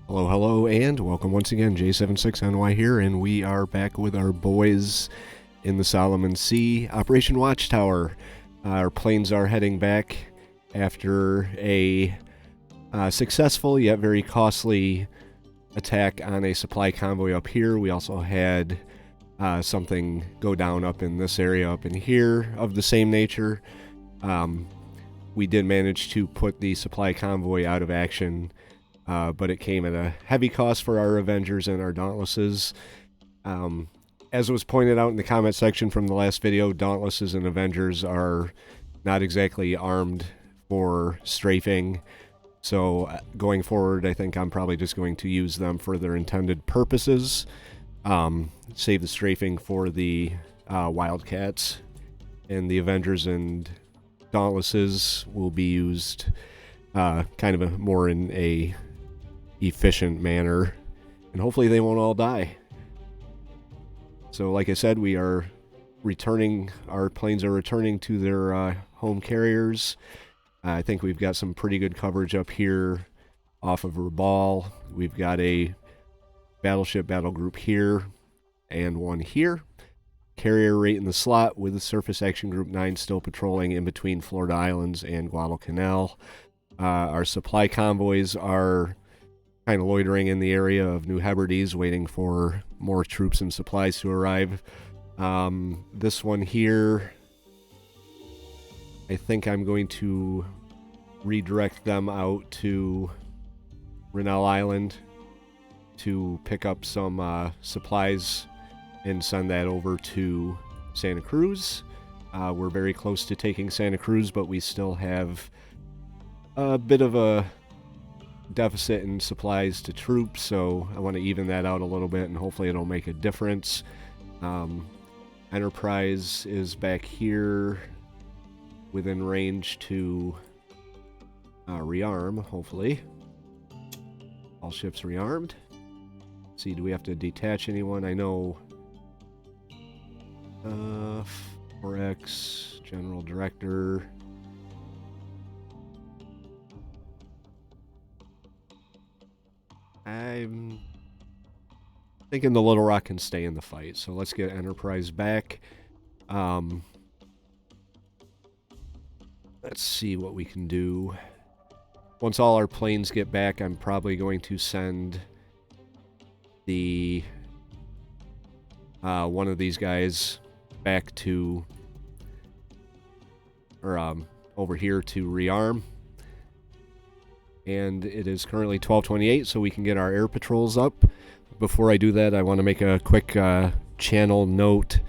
Hello, hello, and welcome once again. J76NY here, and we are back with our boys in the Solomon Sea. Operation Watchtower. Our planes are heading back after a successful yet very costly attack on a supply convoy up here. We also had something go down up in this area up in here of the same nature. We did manage to put the supply convoy out of action, but it came at a heavy cost for our Avengers and our Dauntlesses. As was pointed out in the comment section from the last video, Dauntlesses and Avengers are not exactly armed for strafing. So going forward, I think I'm probably just going to use them for their intended purposes. Save the strafing for the Wildcats. And the Avengers and Dauntlesses will be used kind of more in a efficient manner, and hopefully they won't all die. So like I said, we are returning, our planes are returning to their home carriers. I think we've got some pretty good coverage up here off of Rabaul. We've got a battleship battle group here and one here. Carrier right in the slot with the Surface Action Group 9 still patrolling in between Florida Islands and Guadalcanal. Our supply convoys are kind of loitering in the area of New Hebrides, waiting for more troops and supplies to arrive. This one here, I think I'm going to redirect them out to Rabaul Island to pick up some supplies and send that over to Santa Cruz. We're very close to taking Santa Cruz, but we still have a bit of a deficit in supplies to troops, so I want to even that out a little bit, and hopefully it'll make a difference. Enterprise is back here within range to rearm, hopefully. All ships rearmed. Let's see, do we have to detach anyone? I know 4X, General Director. I'm thinking the Little Rock can stay in the fight, so let's get Enterprise back. Let's see what we can do. Once all our planes get back, I'm probably going to send the one of these guys back to, or over here to rearm. And it is currently 12:28, so we can get our air patrols up. Before I do that, I want to make a quick channel note.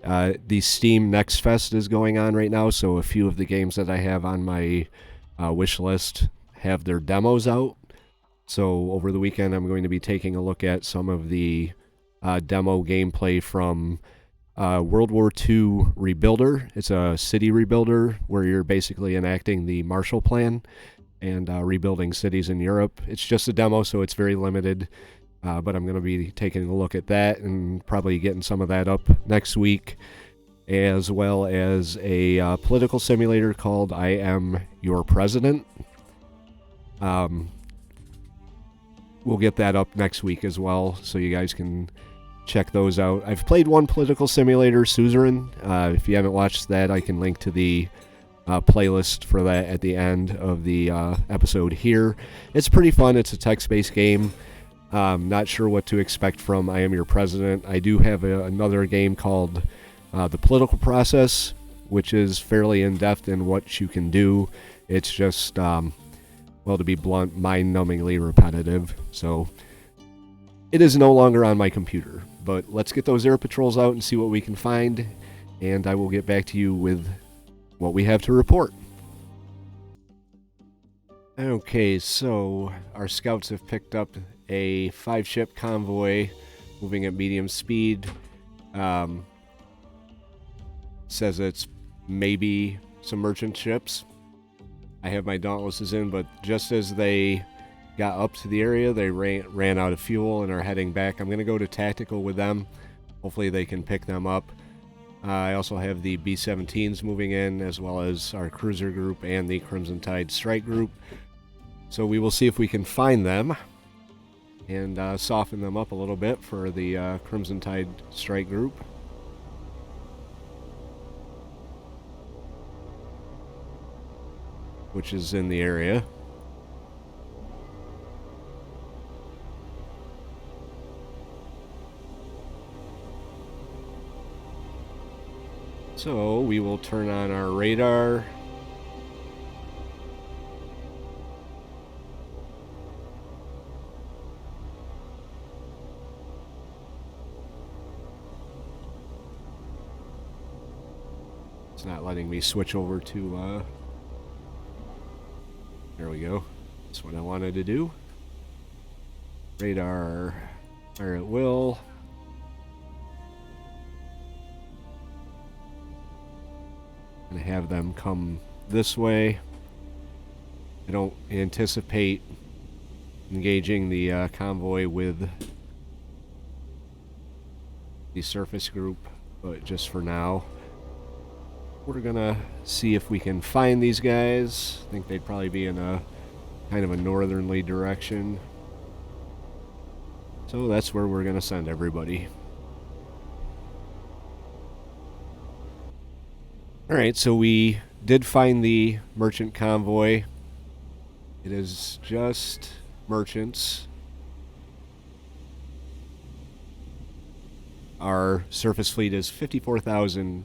The Steam Next Fest is going on right now, so a few of the games that I have on my wish list have their demos out. So over the weekend, I'm going to be taking a look at some of the demo gameplay from World War II Rebuilder. It's a city rebuilder where you're basically enacting the Marshall Plan and rebuilding cities in Europe. It's just a demo, so it's very limited, but I'm going to be taking a look at that and probably getting some of that up next week, as well as a political simulator called I Am Your President. We'll get that up next week as well, so you guys can check those out. I've played one political simulator, Suzerain. If you haven't watched that, I can link to the playlist for that at the end of the episode here. It's pretty fun. It's a text-based game. Not sure what to expect from I Am Your President. I do have another game called The Political Process, which is fairly in-depth in what you can do. It's just, well, to be blunt, mind-numbingly repetitive. So it is no longer on my computer. But let's get those air patrols out and see what we can find, and I will get back to you with what we have to report. Okay, so our scouts have picked up a 5-ship convoy moving at medium speed. Says it's maybe some merchant ships. I have my Dauntlesses in, but just as they got up to the area, they ran out of fuel and are heading back. I'm going to go to tactical with them. Hopefully they can pick them up. I also have the B-17s moving in, as well as our cruiser group and the Crimson Tide strike group. So we will see if we can find them. and soften them up a little bit for the Crimson Tide strike group. Which is in the area. So we will turn on our radar. It's not letting me switch over to there we go. That's what I wanted to do. Radar, fire at will. And have them come this way. I don't anticipate engaging the convoy with the surface group, but just for now. We're gonna see if we can find these guys. I think they'd probably be in a kind of a northerly direction. So that's where we're gonna send everybody. Alright, so we did find the merchant convoy. It is just merchants. Our surface fleet is 54,000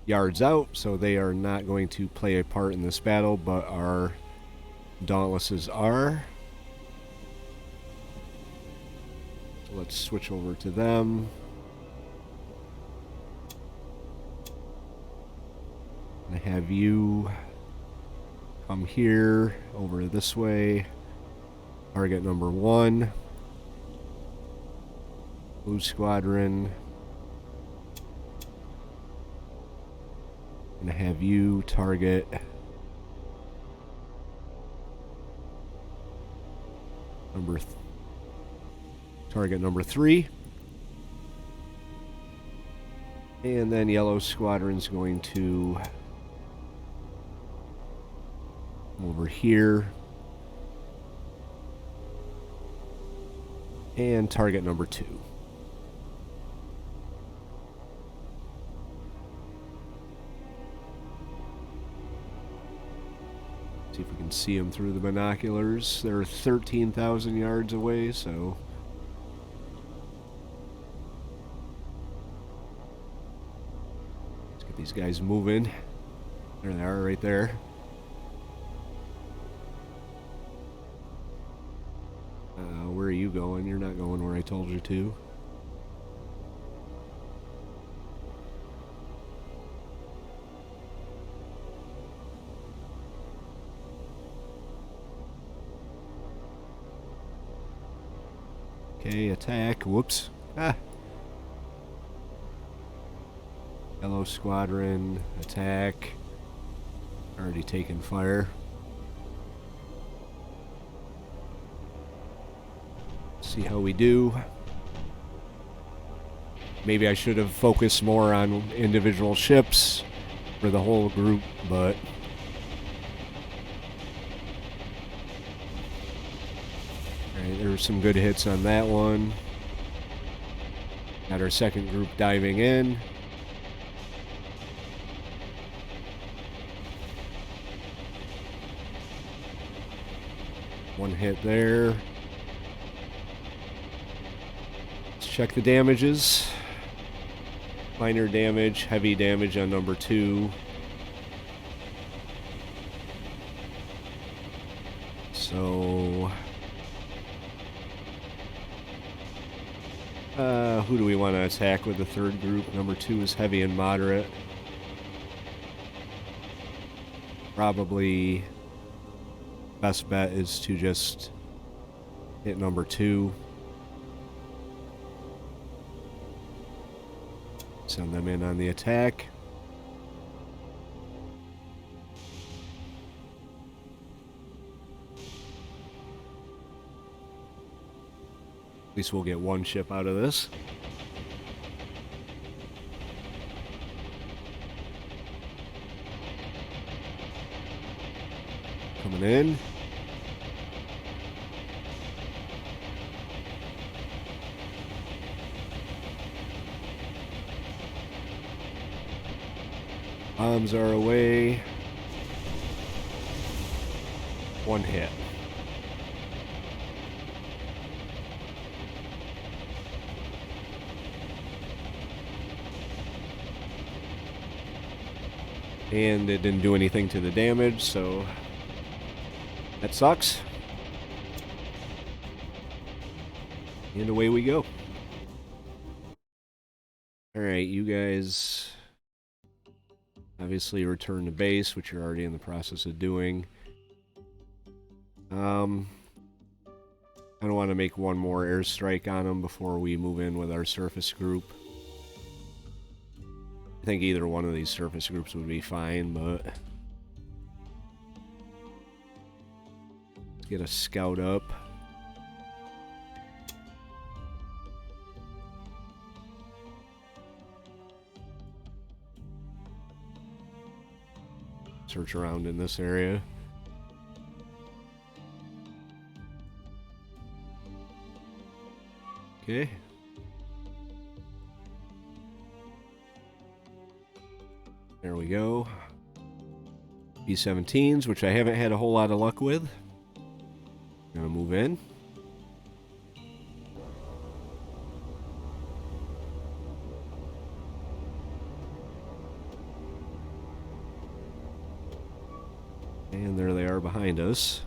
yards out, so they are not going to play a part in this battle, but our Dauntlesses are. So let's switch over to them. And have you come here, over this way. Target number 1. Blue Squadron. And have you target target number 3. And then Yellow Squadron's going to come over here and target number 2. See if we can see them through the binoculars. They're 13,000 yards away, so let's get these guys moving. There they are, right there. Where are you going? You're not going where I told you to. Okay, attack. Whoops. Ah. Yellow Squadron, attack. Already taken fire. See how we do. Maybe I should have focused more on individual ships for the whole group, but alright, there were some good hits on that one. Got our second group diving in. One hit there. Check the damages. Minor damage, heavy damage on number 2. So, who do we want to attack with the third group? Number 2 is heavy and moderate. Probably best bet is to just hit number 2. Send them in on the attack. At least we'll get one ship out of this. Coming in. Bombs are away. One hit. And it didn't do anything to the damage, so that sucks. And away we go. Alright, you guys obviously return to base, which you're already in the process of doing. I don't want to make one more airstrike on them before we move in with our surface group. I think either one of these surface groups would be fine, but let's get a scout up. Search around in this area. Okay. There we go. B-17s, which I haven't had a whole lot of luck with. Gonna move in. And there they are behind us.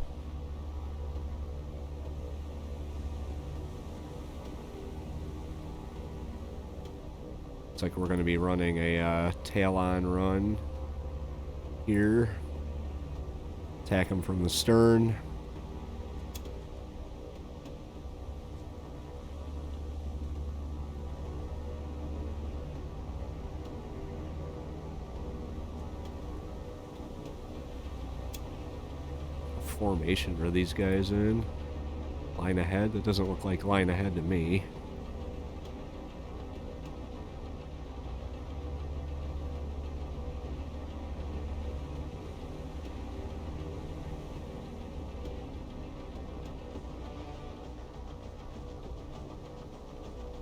Looks like we're going to be running a tail-on run here. Attack them from the stern. Formation are these guys in? Line ahead? That doesn't look like line ahead to me.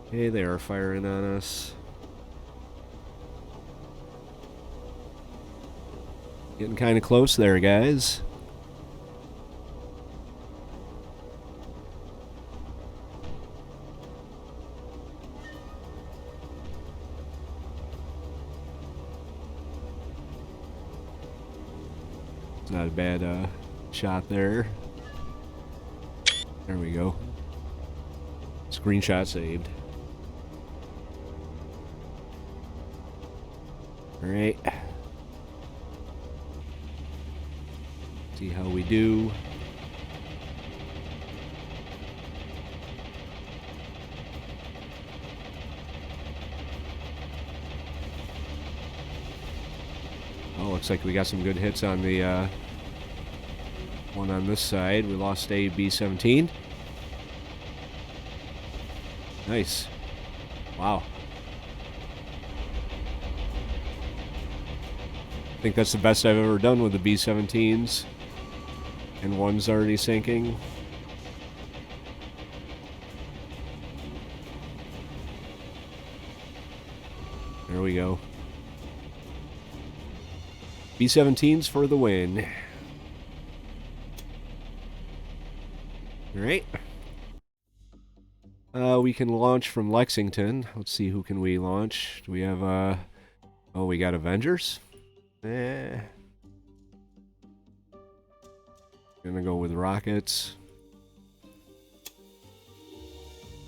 Okay, they are firing on us. Getting kind of close there, guys. Not a bad shot there. There we go. Screenshot saved. Alright. See how we do. Oh, looks like we got some good hits on the one on this side. We lost a B-17. Nice. Wow. I think that's the best I've ever done with the B-17s. And one's already sinking. There we go. B-17s for the win. Alright. We can launch from Lexington. Let's see, who can we launch? Do we have, oh, we got Avengers? Gonna go with rockets.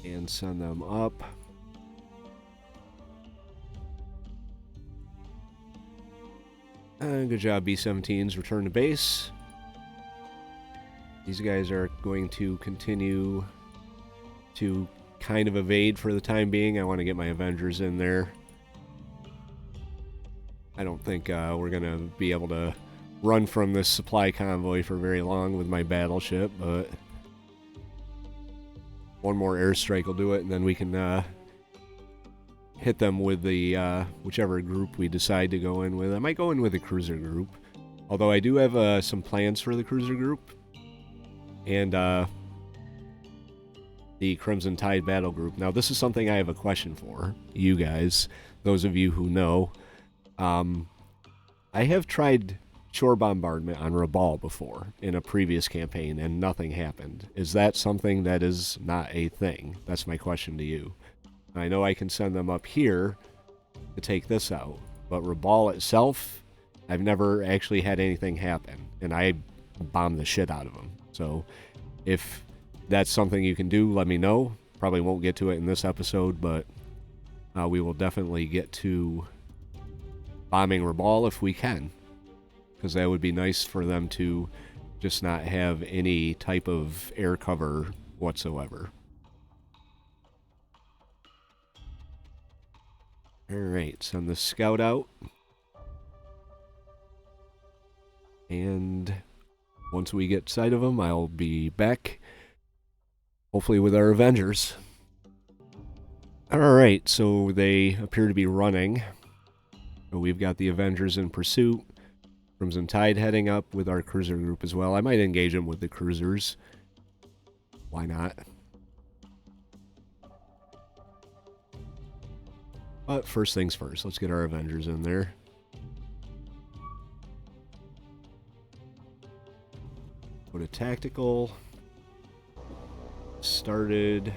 And send them up. Good job, B-17s. Return to base. These guys are going to continue to kind of evade for the time being. I want to get my Avengers in there. I don't think we're going to be able to run from this supply convoy for very long with my battleship, but one more airstrike will do it, and then we can hit them with the whichever group we decide to go in with. I might go in with the cruiser group, although I do have some plans for the cruiser group and the Crimson Tide battle group. Now, this is something I have a question for you guys, those of you who know. I have tried shore bombardment on Rabaul before in a previous campaign, and nothing happened. Is that something that is not a thing? That's my question to you. I know I can send them up here to take this out, but Rabaul itself, I've never actually had anything happen, and I bombed the shit out of them. So if that's something you can do, let me know. Probably won't get to it in this episode, but we will definitely get to bombing Rabaul if we can, because that would be nice for them to just not have any type of air cover whatsoever. Alright, send the scout out. And once we get sight of them, I'll be back, hopefully with our Avengers. Alright, so they appear to be running. So we've got the Avengers in pursuit. Crimson Tide heading up with our cruiser group as well. I might engage them with the cruisers. Why not? But first things first, let's get our Avengers in there. Go to tactical. Started.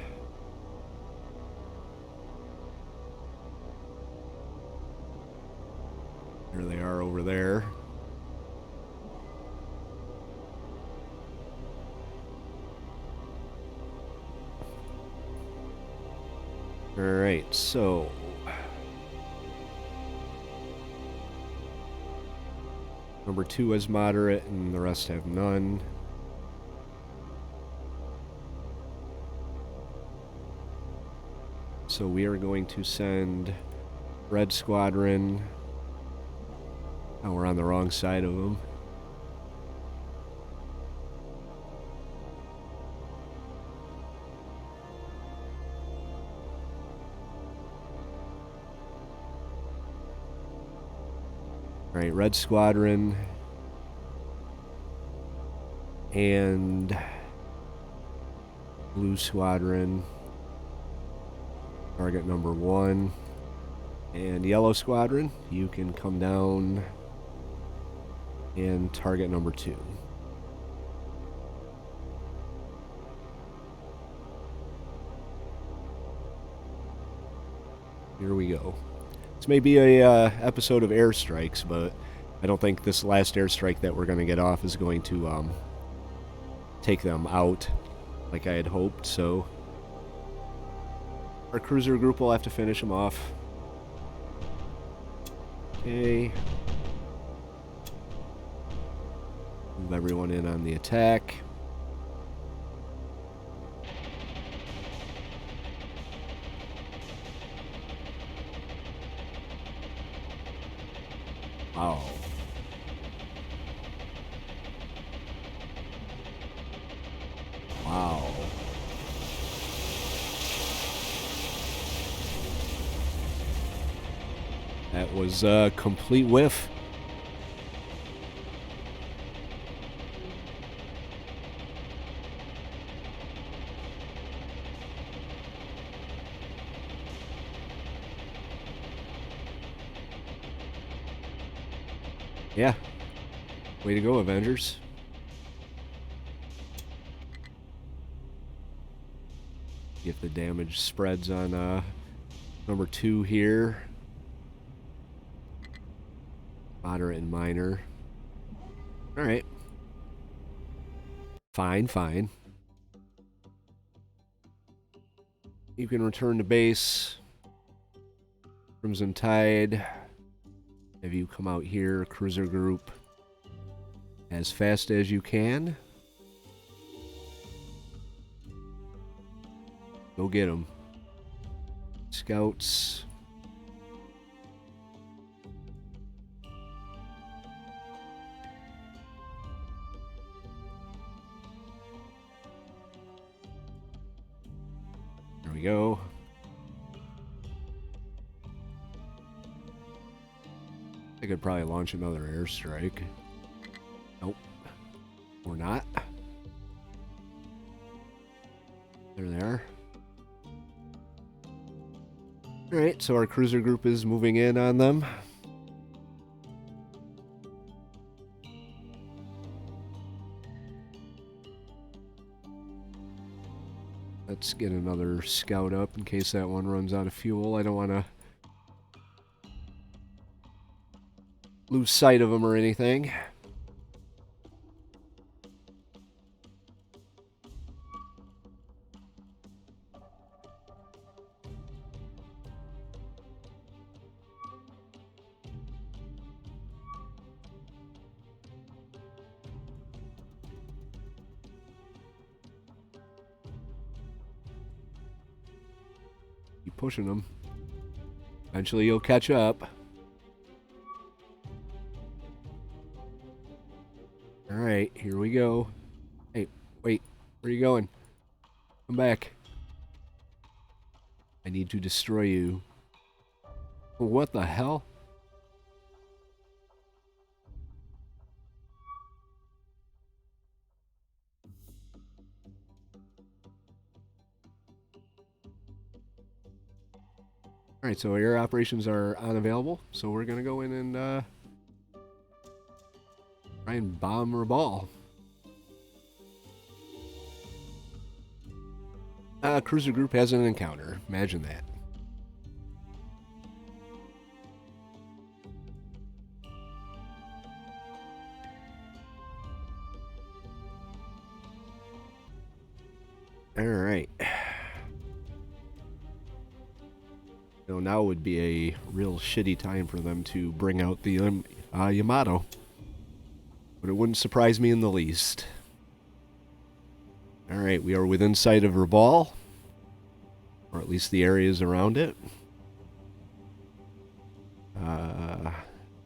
There they are over there. Alright, so number 2 has moderate and the rest have none. So we are going to send Red Squadron. Oh, we're on the wrong side of them. Alright, Red Squadron and Blue Squadron, target number 1, and Yellow Squadron, you can come down and target number 2. Here we go. This may be a episode of airstrikes, but I don't think this last airstrike that we're going to get off is going to take them out like I had hoped, so our cruiser group will have to finish them off. Okay. Move everyone in on the attack. Wow. Wow. That was a complete whiff. Yeah. Way to go, Avengers. If the damage spreads on number 2 here. Moderate and minor. Alright. Fine, fine. You can return to base. Crimson Tide. Have you come out here, cruiser group, as fast as you can. Go get them. Scouts. There we go. I could probably launch another airstrike. Nope. Or not. There they are. Alright, so our cruiser group is moving in on them. Let's get another scout up in case that one runs out of fuel. I don't want to lose sight of them or anything. Keep pushing them. Eventually you'll catch up. Alright, here we go. Hey, wait. Where are you going? Come back. I need to destroy you. What the hell? Alright, so air operations are unavailable, so we're gonna go in and try and bomb Rabaul. Cruiser group has an encounter. Imagine that. Alright. So now would be a real shitty time for them to bring out the Yamato. But it wouldn't surprise me in the least. Alright, we are within sight of Rabaul. Or at least the areas around it.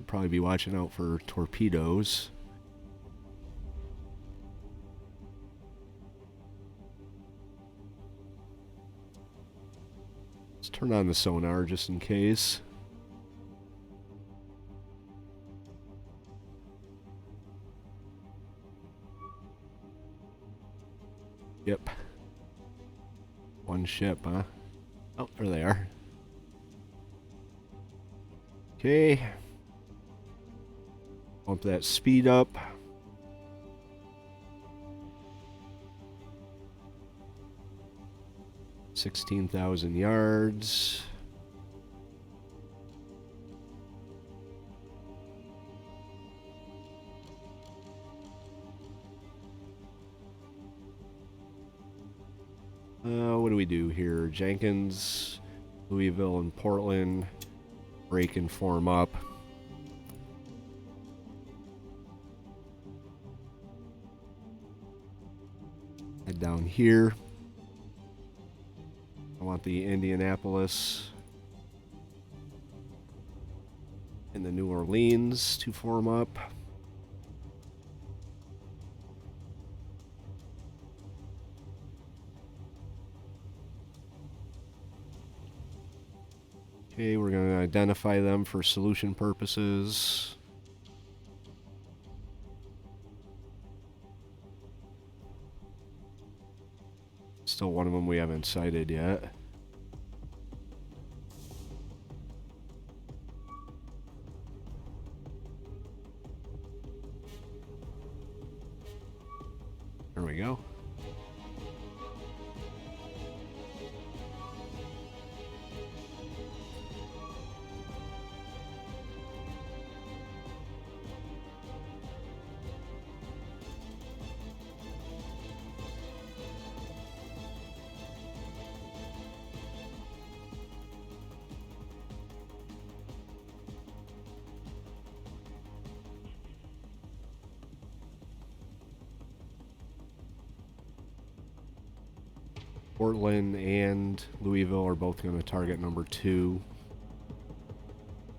Probably be watching out for torpedoes. Let's turn on the sonar just in case. Yep. One ship, huh? Oh, there they are. Okay. Bump that speed up. $16,000 yards. What do we do here? Jenkins, Louisville, and Portland break and form up. Head down here. I want the Indianapolis and the New Orleans to form up. Okay, we're going to identify them for solution purposes. Still one of them we haven't sighted yet. There we go. Portland and Louisville are both going to target number 2.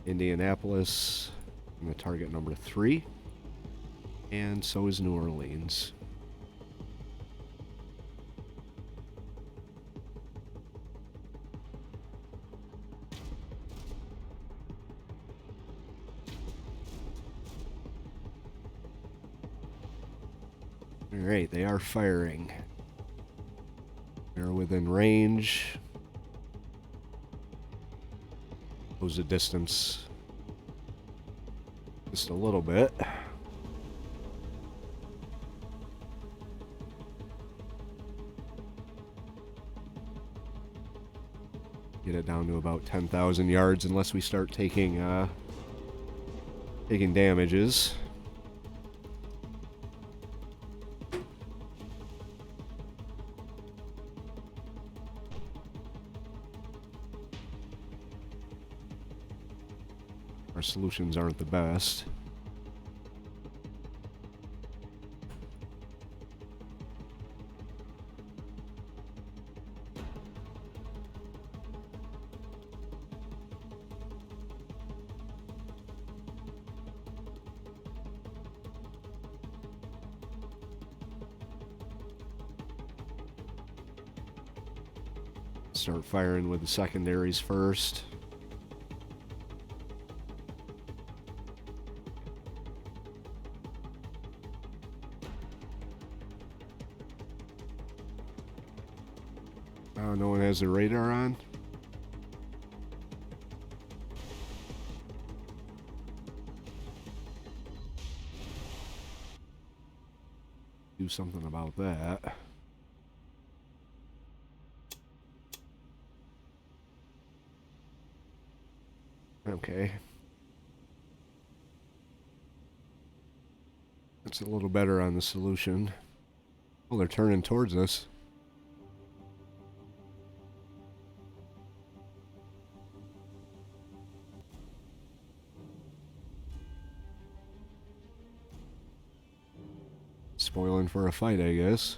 Indianapolis going to target number 3. And so is New Orleans. Alright, they are firing. They're within range. Close the distance just a little bit. Get it down to about 10,000 yards unless we start taking damages. Our solutions aren't the best. Start firing with the secondaries first. Oh, no one has the radar on. Do something about that. Okay. That's a little better on the solution. Oh, they're turning towards us. Spoiling for a fight, I guess.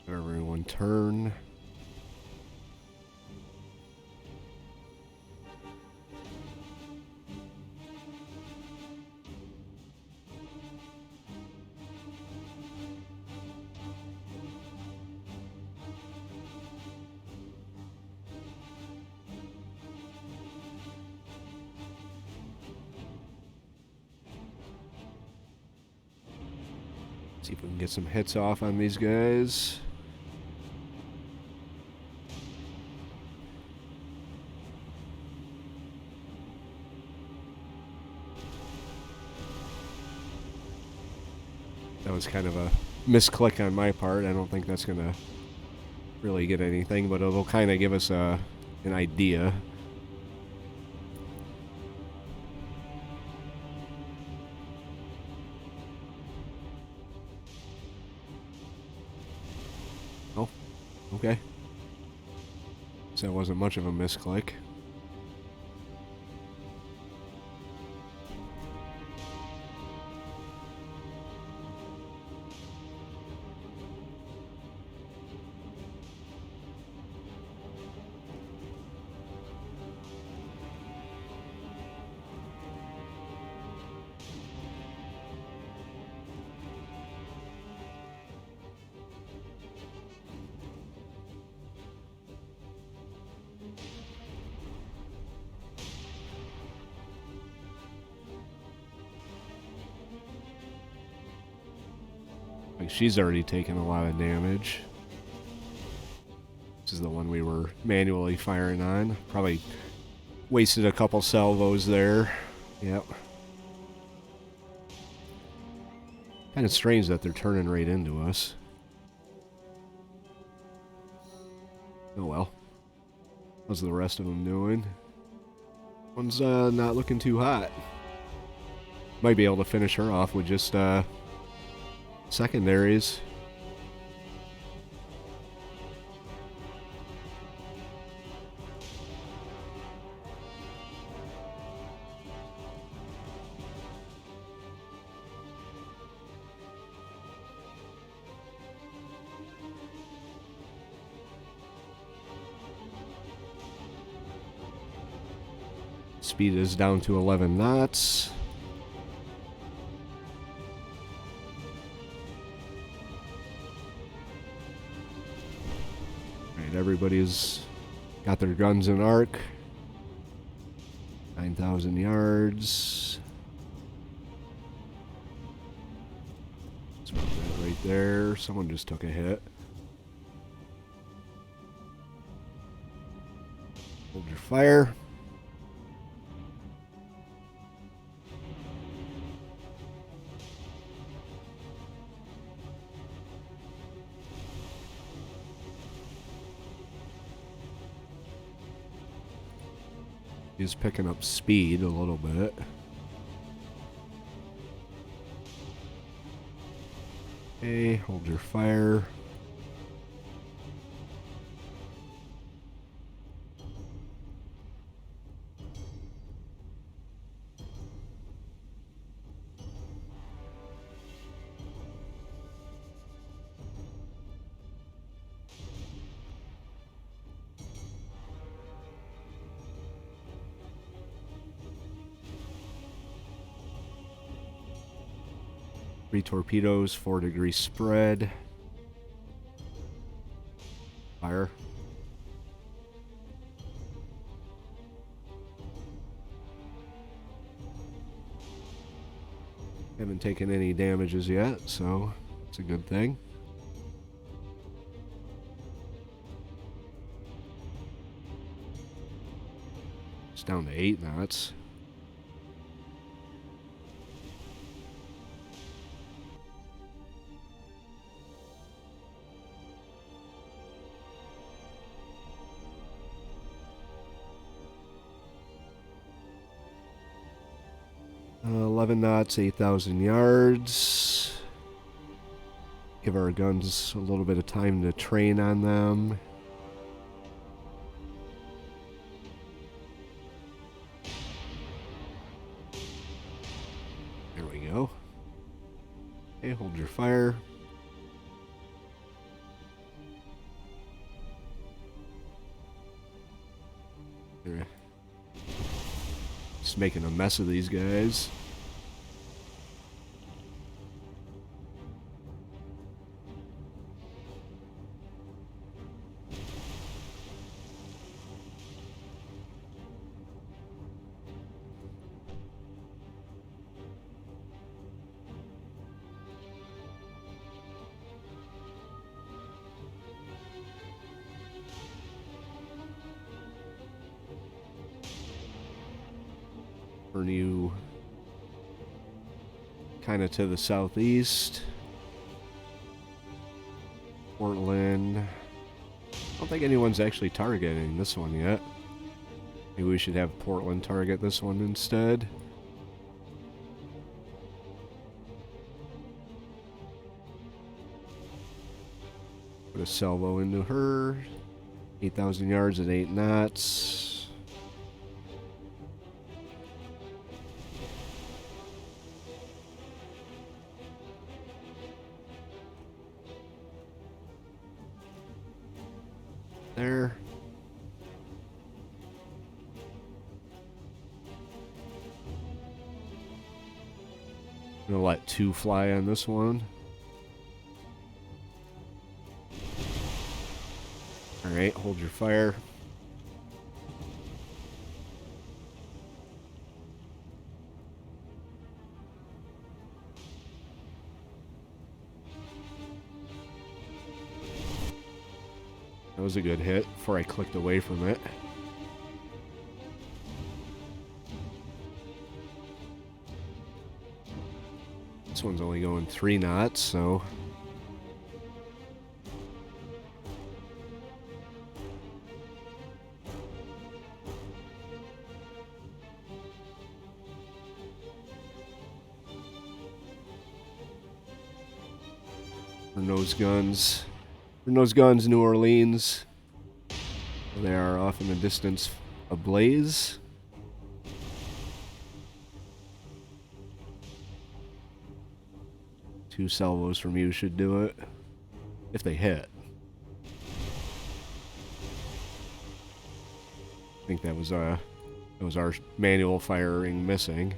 Everyone turn. See if we can get some hits off on these guys. That was kind of a misclick on my part. I don't think that's going to really get anything, but it'll kind of give us an idea. Oh, okay. So that wasn't much of a misclick. Like she's already taken a lot of damage. This is the one we were manually firing on. Probably wasted a couple salvos there. Yep. Kind of strange that they're turning right into us. Oh well. How's the rest of them doing? One's not looking too hot. Might be able to finish her off with just secondaries. Speed is down to 11 knots. Alright, everybody's got their guns in arc. 9,000 yards. Let's put that right there. Someone just took a hit. Hold your fire. He's picking up speed a little bit. Okay, hold your fire. Three torpedoes, 4-degree spread. Fire. Haven't taken any damages yet, so it's a good thing. It's down to 8 knots. Uh, 11 knots, 8,000 yards. Give our guns a little bit of time to train on them. There we go. Okay, hold your fire. There. Just making a mess of these guys. Turn you kind of to the southeast. Portland. I don't think anyone's actually targeting this one yet. Maybe we should have Portland target this one instead. Put a salvo into her. 8,000 yards at 8 knots. There. I'm gonna let 2 fly on this one. Alright, hold your fire. That was a good hit before I clicked away from it. This one's only going 3 knots, so... Her nose guns. Her nose guns, New Orleans. They are off in the distance ablaze. Two salvos from you should do it. If they hit. I think that was our manual firing missing.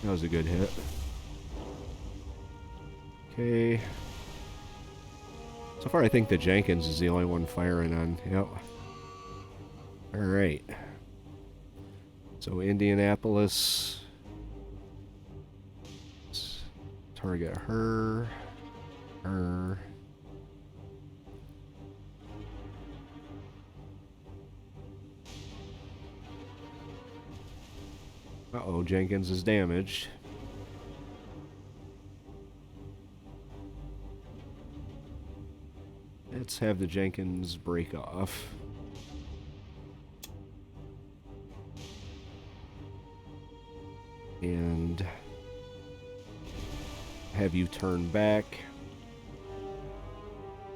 That was a good hit. Okay. So far I think the Jenkins is the only one firing on. Yep. Alright. So Indianapolis. Let's target her. Her. Uh-oh, Jenkins is damaged. Let's have the Jenkins break off. And have you turn back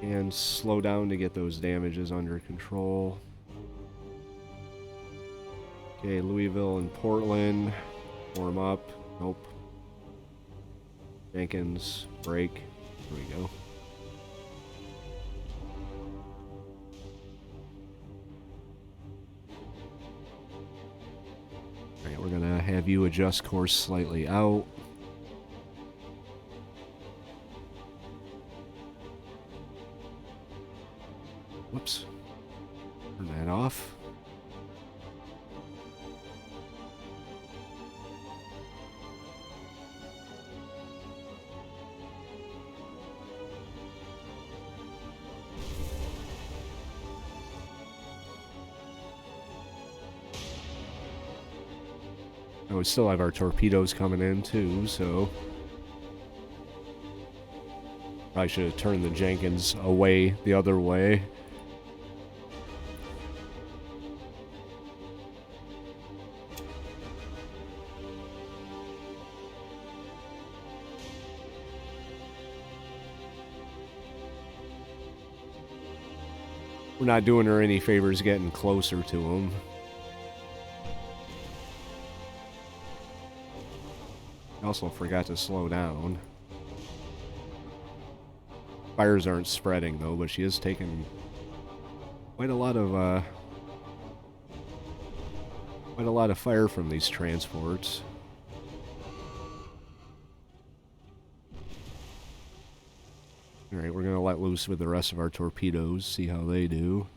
and slow down to get those damages under control. Okay, Louisville and Portland, form up. Nope. Jenkins, break. There we go. Alright, we're gonna have you adjust course slightly out. Whoops. Turn that off. Oh, we still have our torpedoes coming in too, so I should have turned the Jenkins away the other way. We're not doing her any favors getting closer to him. I also forgot to slow down. Fires aren't spreading though, but she is taking quite a lot of fire from these transports. Alright, we're gonna let loose with the rest of our torpedoes, see how they do.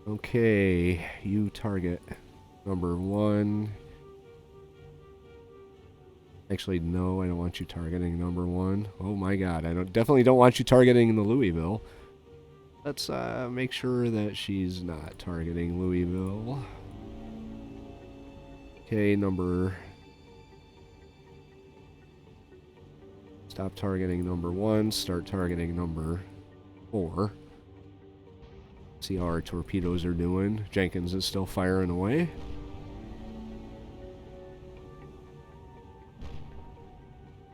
Okay, you target number 1. Actually, no, I don't want you targeting number 1. Oh my god, I definitely don't want you targeting the Louisville. Let's make sure that she's not targeting Louisville. Okay, stop targeting number 1, start targeting number 4. See how our torpedoes are doing. Jenkins is still firing away.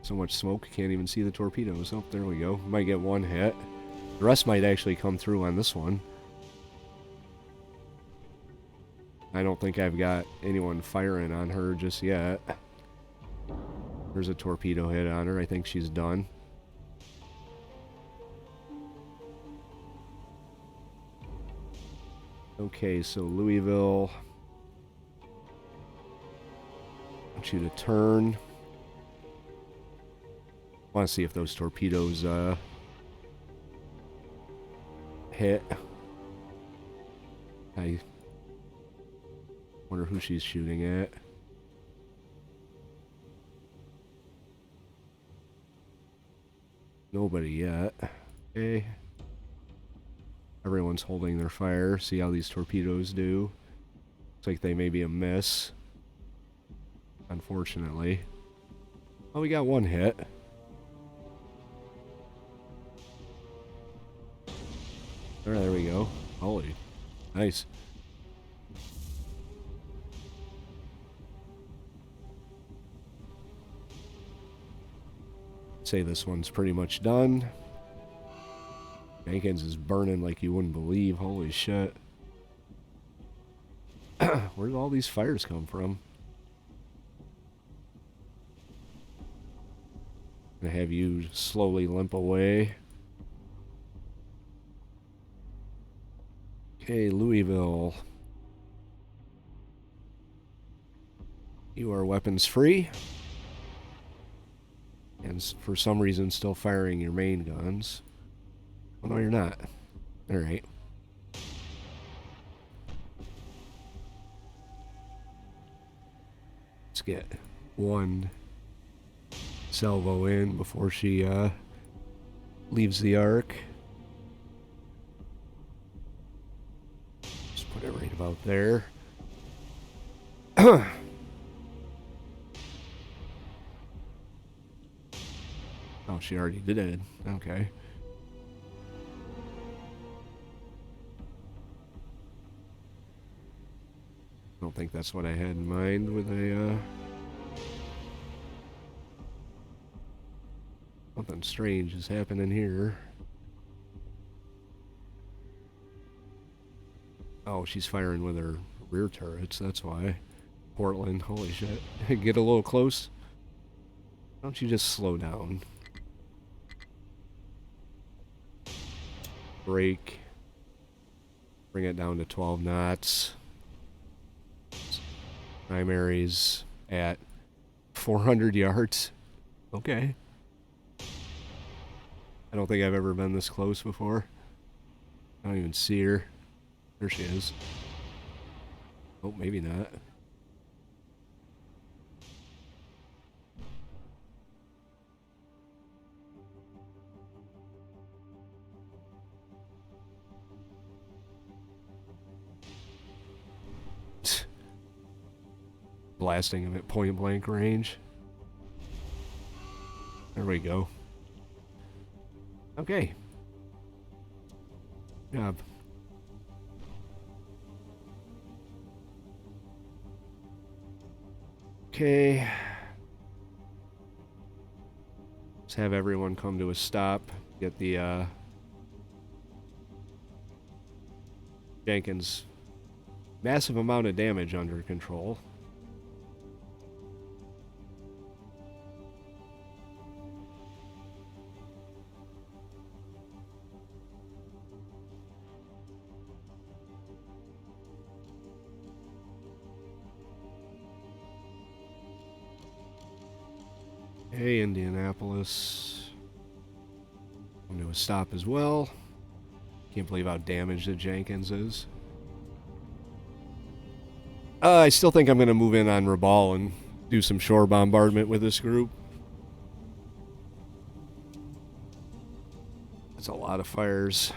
So much smoke, can't even see the torpedoes. Oh, there we go. Might get one hit. The rest might actually come through on this one. I don't think I've got anyone firing on her just yet. There's a torpedo hit on her. I think she's done. Okay, so Louisville. I want you to turn. I want to see if those torpedoes hit. I wonder who she's shooting at. Nobody yet. Okay. Everyone's holding their fire. See how these torpedoes do. Looks like they may be a miss. Unfortunately. Oh, we got one hit. There we go. Holy. Nice. Say this one's pretty much done. Jenkins is burning like you wouldn't believe. Holy shit. Where did all these fires come from? I'm gonna have you slowly limp away. Okay, Louisville. You are weapons free. And for some reason still firing your main guns. Oh, no, you're not. Alright. Let's get one salvo in before she leaves the arc. Just put it right about there. Oh, she already did it. Okay. don't think that's what I had in mind with a, something strange is happening here. Oh, she's firing with her rear turrets, that's why. Portland, holy shit. Get a little close. Why don't you just slow down? Brake. Bring it down to 12 knots. Primaries at 400 yards. Okay. I don't think I've ever been this close before. I don't even see her. There she is. Oh, maybe not. Blasting him at point blank range. There we go. Okay. Good job. Okay. Let's have everyone come to a stop. Get the Jenkins' massive amount of damage under control. Hey, Indianapolis. Come to a stop as well. Can't believe how damaged the Jenkins is. I still think I'm going to move in on Rabaul and do some shore bombardment with this group. That's a lot of fires.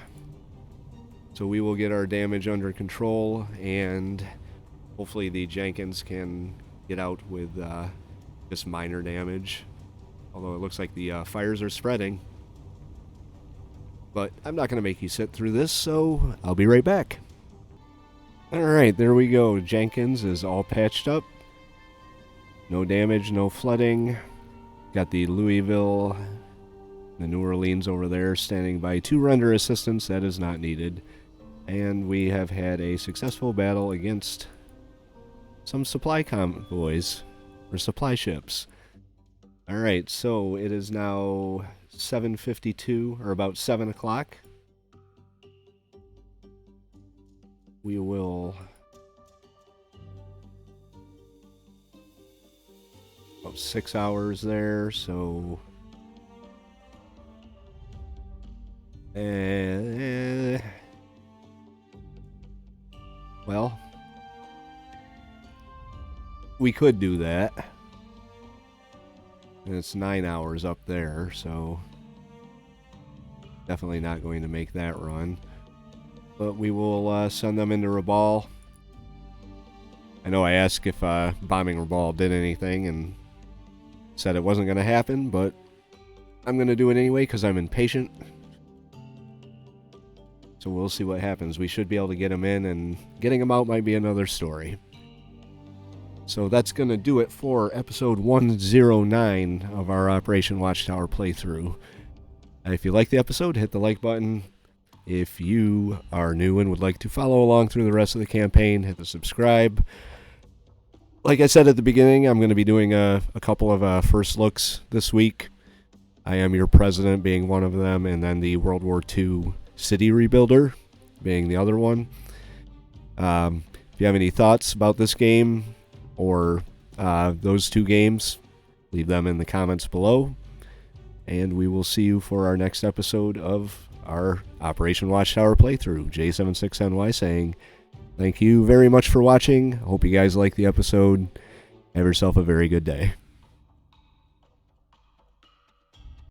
So we will get our damage under control, and hopefully the Jenkins can get out with just minor damage. Although it looks like the fires are spreading. But I'm not going to make you sit through this, so I'll be right back. Alright, there we go. Jenkins is all patched up. No damage, no flooding. Got the Louisville, the New Orleans over there standing by to render assistance. That is not needed. And we have had a successful battle against some supply convoys, or supply ships. Alright, so it is now 7:52, or about 7 o'clock. We will... about 6 hours there, so... well... we could do that. And it's 9 hours up there, so... definitely not going to make that run. But we will send them into Rabaul. I know I asked if bombing Rabaul did anything and said it wasn't going to happen, but I'm going to do it anyway because I'm impatient. So we'll see what happens. We should be able to get them in, and getting them out might be another story. So that's going to do it for episode 109 of our Operation Watchtower playthrough. If you like the episode, hit the like button. If you are new and would like to follow along through the rest of the campaign, hit the subscribe. Like I said at the beginning, I'm going to be doing a couple of first looks this week. I Am Your President being one of them, and then the World War II City Rebuilder being the other one. If you have any thoughts about this game or those two games, leave them in the comments below. And we will see you for our next episode of our Operation Watchtower playthrough. J76NY saying thank you very much for watching. Hope you guys like the episode. Have yourself a very good day.